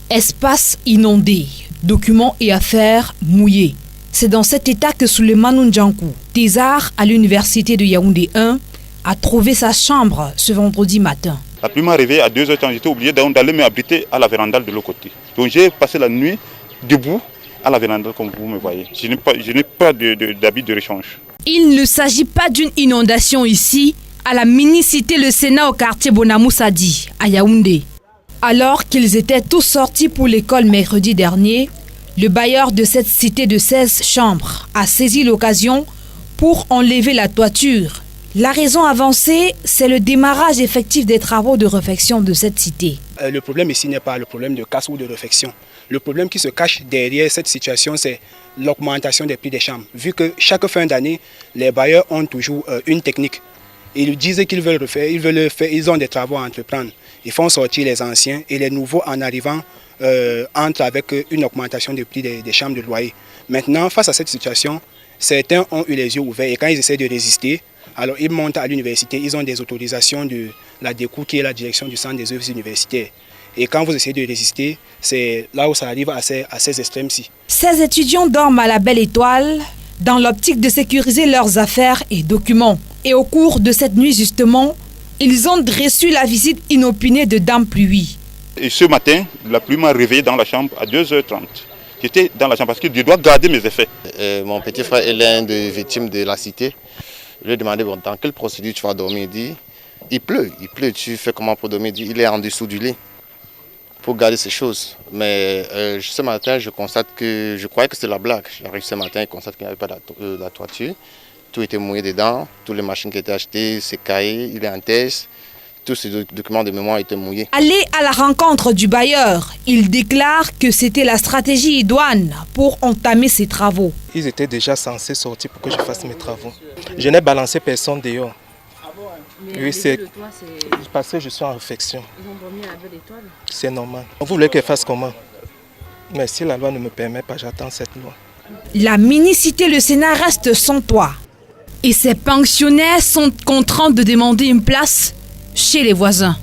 Espace inondé, documents et affaires mouillés. C'est dans cet état que Souleymane Ndjankou, thésard à l'université de Yaoundé 1, a trouvé sa chambre ce vendredi matin. La pluie m'a réveillé à 2h30, j'étais obligé d'aller m'abriter à la vérandale de l'autre côté. Donc j'ai passé la nuit debout à la vérandale comme vous me voyez. Je n'ai pas d'habit de rechange. Il ne s'agit pas d'une inondation ici, à la mini-cité Le Sénat au quartier Bonamoussadi, à Yaoundé. Alors qu'ils étaient tous sortis pour l'école mercredi dernier, le bailleur de cette cité de 16 chambres a saisi l'occasion pour enlever la toiture. La raison avancée, c'est le démarrage effectif des travaux de réfection de cette cité. Le problème ici n'est pas le problème de casse ou de réfection. Le problème qui se cache derrière cette situation, c'est l'augmentation des prix des chambres. Vu que chaque fin d'année, les bailleurs ont toujours une technique. Ils disent qu'ils veulent refaire, ils ont des travaux à entreprendre. Ils font sortir les anciens et les nouveaux en arrivant entrent avec une augmentation des prix des chambres de loyer. Maintenant, face à cette situation, certains ont eu les yeux ouverts et quand ils essaient de résister, alors ils montent à l'université, ils ont des autorisations de la DECU qui est la direction du centre des œuvres universitaires. Et quand vous essayez de résister, c'est là où ça arrive à ces extrêmes-ci. Ces étudiants dorment à la Belle Étoile dans l'optique de sécuriser leurs affaires et documents. Et au cours de cette nuit justement, ils ont reçu la visite inopinée de Dame Pluie. Et ce matin, la pluie m'a réveillé dans la chambre à 2h30. J'étais dans la chambre parce que je dois garder mes effets. Mon petit frère est l'un des victimes de la cité. Je lui ai demandé bon, dans quelle procédure tu vas dormir. Il dit, il pleut, tu fais comment pour dormir? Il est en dessous du lit pour garder ces choses. Mais ce matin, je croyais que c'était la blague. J'arrive ce matin et constate qu'il n'y avait pas la toiture. Tout était mouillé dedans, toutes les machines qui étaient achetées, ses cahiers, il est en thèse. Tous ces documents de mémoire étaient mouillés. Allé à la rencontre du bailleur, il déclare que c'était la stratégie idoine pour entamer ses travaux. Ils étaient déjà censés sortir pour que je fasse mes travaux. Je n'ai balancé personne dehors. Oui, c'est parce que je suis en réflexion. Ils ont dormi à la Belle Étoile. C'est normal. Vous voulez que je fasse comment? Mais si la loi ne me permet pas, j'attends cette loi. La mini-cité Le Sénat reste sans toit. Et ces pensionnaires sont contraints de demander une place chez les voisins.